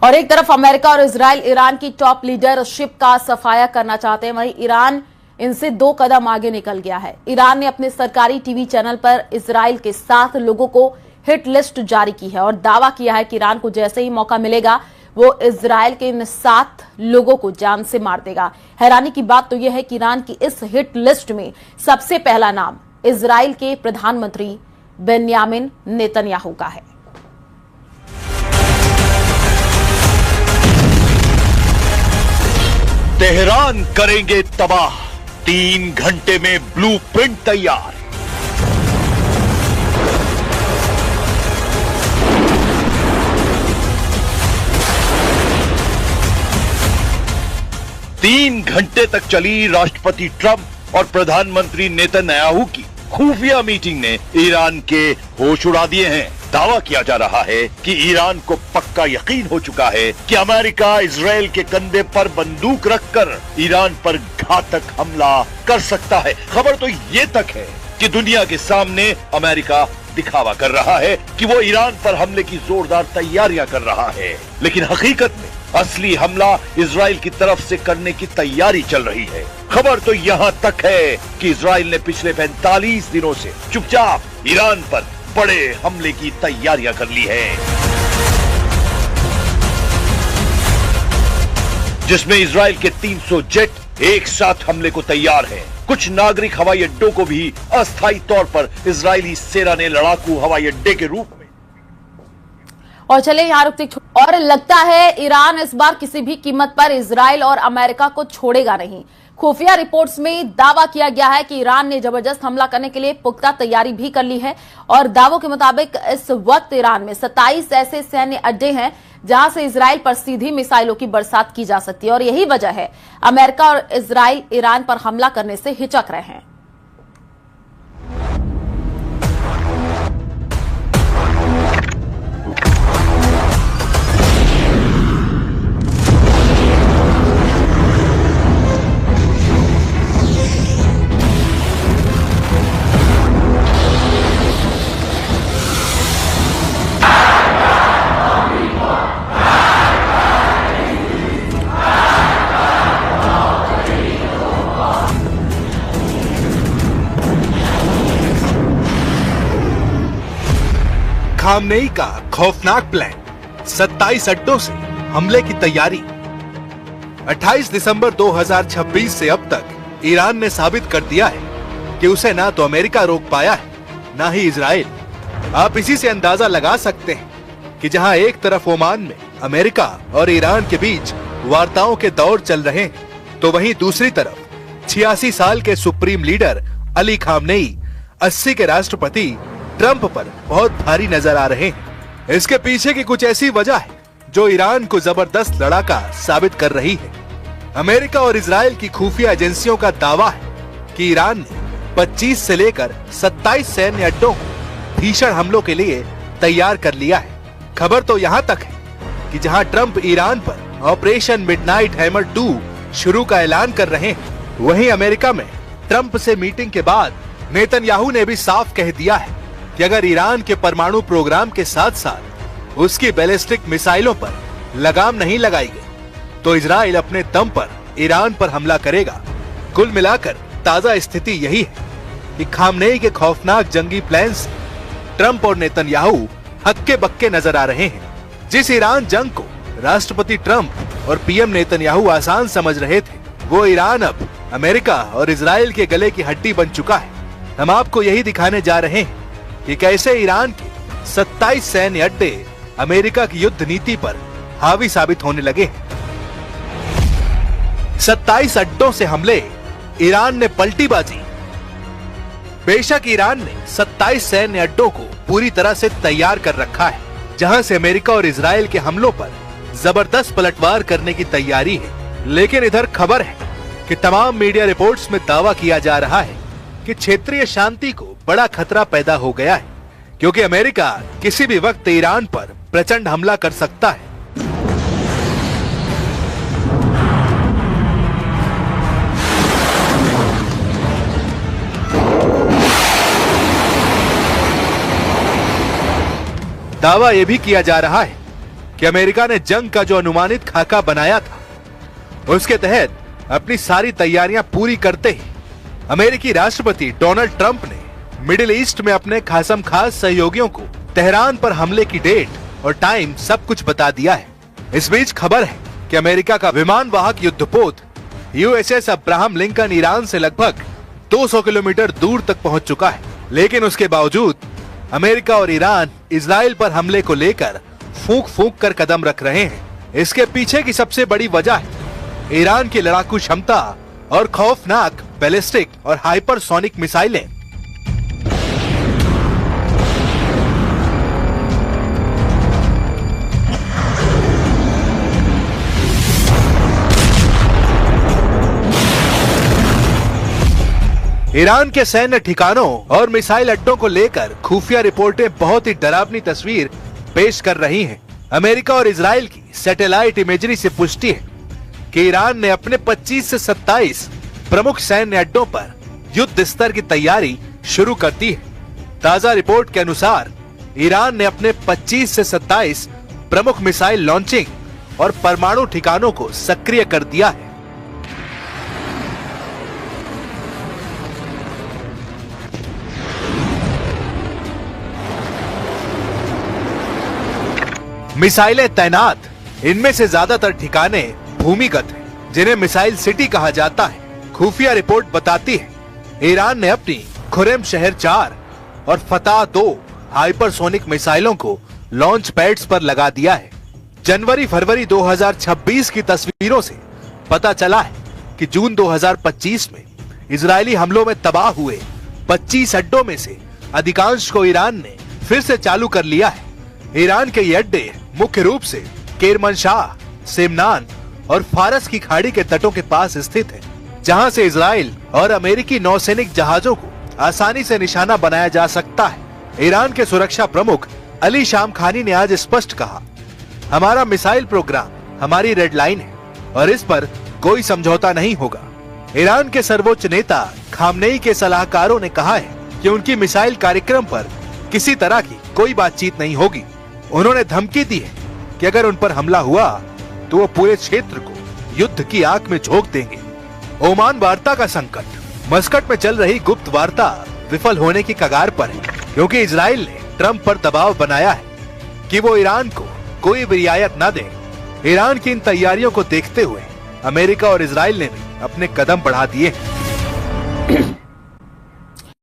और एक तरफ अमेरिका और इजराइल ईरान की टॉप लीडरशिप का सफाया करना चाहते हैं, वहीं ईरान इनसे 2 कदम आगे निकल गया है। ईरान ने अपने सरकारी टीवी चैनल पर इजराइल के 7 लोगों को हिट लिस्ट जारी की है और दावा किया है कि ईरान को जैसे ही मौका मिलेगा वो इजराइल के इन 7 लोगों को जान से मार देगा। हैरानी की बात तो यह है कि ईरान की इस हिट लिस्ट में सबसे पहला नाम इजराइल के प्रधानमंत्री बेन्यामिन नेतन्याहू का है। तेहरान करेंगे तबाह, 3 घंटे में ब्लूप्रिंट तैयार। तीन घंटे तक चली राष्ट्रपति ट्रंप और प्रधानमंत्री नेतन्याहू की खुफिया मीटिंग ने ईरान के होश उड़ा दिए हैं। दावा किया जा रहा है कि ईरान को पक्का यकीन हो चुका है कि अमेरिका इजराइल के कंधे पर बंदूक रखकर ईरान पर घातक हमला कर सकता है। खबर तो ये तक है कि दुनिया के सामने अमेरिका दिखावा कर रहा है कि वो ईरान पर हमले की जोरदार तैयारियां कर रहा है, लेकिन हकीकत में असली हमला इजराइल की तरफ से करने की तैयारी चल रही है। खबर तो यहां तक है कि इजराइल ने पिछले 45 दिनों से चुपचाप ईरान पर बड़े हमले की तैयारियां कर ली है, जिसमें इजराइल के 300 जेट एक साथ हमले को तैयार हैं। कुछ नागरिक हवाई अड्डों को भी अस्थायी तौर पर इजरायली सेना ने लड़ाकू हवाई अड्डे के रूप में। और चले यहां रुकते और लगता है ईरान इस बार किसी भी कीमत पर इजराइल और अमेरिका को छोड़ेगा नहीं। खुफिया रिपोर्ट्स में दावा किया गया है कि ईरान ने जबरदस्त हमला करने के लिए पुख्ता तैयारी भी कर ली है और दावों के मुताबिक इस वक्त ईरान में 27 ऐसे सैन्य अड्डे हैं जहां से इजराइल पर सीधी मिसाइलों की बरसात की जा सकती है और यही वजह है अमेरिका और इजराइल ईरान पर हमला करने से हिचक रहे हैं। खामनेई का खौफनाक प्लान, 27 अड्डों से हमले की तैयारी। 28 दिसंबर 2026 से अब तक ईरान ने साबित कर दिया है कि उसे ना तो अमेरिका रोक पाया है, ना ही इजराइल। आप इसी से अंदाजा लगा सकते हैं कि जहां एक तरफ ओमान में अमेरिका और ईरान के बीच वार्ताओं के दौर चल रहे हैं, तो वहीं दूसरी तरफ 86 साल के सुप्रीम लीडर अली खामनेई 80 के राष्ट्रपति ट्रंप पर बहुत भारी नजर आ रहे हैं। इसके पीछे की कुछ ऐसी वजह है जो ईरान को जबरदस्त लड़ाका साबित कर रही है। अमेरिका और इजराइल की खुफिया एजेंसियों का दावा है कि ईरान ने 25 से लेकर 27 सैन्य अड्डों को भीषण हमलों के लिए तैयार कर लिया है। खबर तो यहाँ तक है कि जहाँ ट्रंप ईरान पर ऑपरेशन मिडनाइट हैमर 2 शुरू का ऐलान कर रहे हैं, वहीं अमेरिका में ट्रंप से मीटिंग के बाद नेतन्याहू ने भी साफ कह दिया है कि अगर ईरान के परमाणु प्रोग्राम के साथ साथ उसकी बैलिस्टिक मिसाइलों पर लगाम नहीं लगाई गई तो इजराइल अपने दम पर ईरान पर हमला करेगा। कुल मिलाकर ताजा स्थिति यही है कि खामनेई के खौफनाक जंगी प्लान से ट्रंप और नेतन्याहू हक्के बक्के नजर आ रहे हैं। जिस ईरान जंग को राष्ट्रपति ट्रंप और पीएम नेतन्याहू आसान समझ रहे थे, वो ईरान अब अमेरिका और इजराइल के गले की हड्डी बन चुका है। हम आपको यही दिखाने जा रहे हैं कि कैसे ईरान के 27 सैन्य अड्डे अमेरिका की युद्ध नीति पर हावी साबित होने लगे हैं। 27 अड्डों से हमले, ईरान ने पलटी बाजी। बेशक ईरान ने 27 सैन्य अड्डों को पूरी तरह से तैयार कर रखा है, जहां से अमेरिका और इजराइल के हमलों पर जबरदस्त पलटवार करने की तैयारी है। लेकिन इधर खबर है कि तमाम मीडिया रिपोर्ट्स में दावा किया जा रहा है कि क्षेत्रीय शांति को बड़ा खतरा पैदा हो गया है, क्योंकि अमेरिका किसी भी वक्त ईरान पर प्रचंड हमला कर सकता है। दावा यह भी किया जा रहा है कि अमेरिका ने जंग का जो अनुमानित खाका बनाया था, उसके तहत अपनी सारी तैयारियां पूरी करते ही अमेरिकी राष्ट्रपति डोनाल्ड ट्रंप ने मिडिल ईस्ट में अपने खासम खास सहयोगियों को तेहरान पर हमले की डेट और टाइम सब कुछ बता दिया है। इस बीच खबर है कि अमेरिका का विमान वाहक युद्धपोत USS अब्राहम लिंकन ईरान से लगभग 200 किलोमीटर दूर तक पहुंच चुका है, लेकिन उसके बावजूद अमेरिका और ईरान इजराइल पर हमले को लेकर फूंक फूंक कर कदम रख रहे हैं। इसके पीछे की सबसे बड़ी वजह है ईरान की लड़ाकू क्षमता और खौफनाक बैलिस्टिक और हाइपरसोनिक मिसाइलें। ईरान के सैन्य ठिकानों और मिसाइल अड्डों को लेकर खुफिया रिपोर्टें बहुत ही डरावनी तस्वीर पेश कर रही हैं। अमेरिका और इजराइल की सैटेलाइट इमेजरी से पुष्टि है कि ईरान ने अपने 25 से 27 प्रमुख सैन्य अड्डों पर युद्ध स्तर की तैयारी शुरू कर दी है। ताजा रिपोर्ट के अनुसार ईरान ने अपने 25 से 27 प्रमुख मिसाइल लॉन्चिंग और परमाणु ठिकानों को सक्रिय कर दिया है। मिसाइलें तैनात, इनमें से ज्यादातर ठिकाने भूमिगत हैं, जिन्हें मिसाइल सिटी कहा जाता है। खुफिया रिपोर्ट बताती है ईरान ने अपनी खुरेम शहर 4 और फतह 2 हाइपरसोनिक मिसाइलों को लॉन्च पैड्स पर लगा दिया है। जनवरी-फरवरी 2026 की तस्वीरों से पता चला है कि जून 2025 में इजरायली हमलों में तबाह हुए 25 अड्डों में से अधिकांश को ईरान ने फिर से चालू कर लिया है। ईरान के ये अड्डे मुख्य रूप से केरमनशाह, सेमनान और फारस की खाड़ी के तटों के पास स्थित है, जहां से इजराइल और अमेरिकी नौसैनिक जहाजों को आसानी से निशाना बनाया जा सकता है। ईरान के सुरक्षा प्रमुख अली शामखानी ने आज स्पष्ट कहा, हमारा मिसाइल प्रोग्राम हमारी रेड लाइन है और इस पर कोई समझौता नहीं होगा। ईरान के सर्वोच्च नेता खामनेई के सलाहकारों ने कहा है कि उनकी मिसाइल कार्यक्रम पर किसी तरह की कोई बातचीत नहीं होगी। उन्होंने धमकी दी है कि अगर उन पर हमला हुआ तो वो पूरे क्षेत्र को युद्ध की आग में झोंक देंगे। ओमान वार्ता का संकट, मस्कट में चल रही गुप्त वार्ता विफल होने की कगार पर है, क्योंकि इजराइल ने ट्रंप पर दबाव बनाया है कि वो ईरान को कोई भी रियायत न दे। ईरान की इन तैयारियों को देखते हुए अमेरिका और इजराइल ने भी अपने कदम बढ़ा दिए हैं।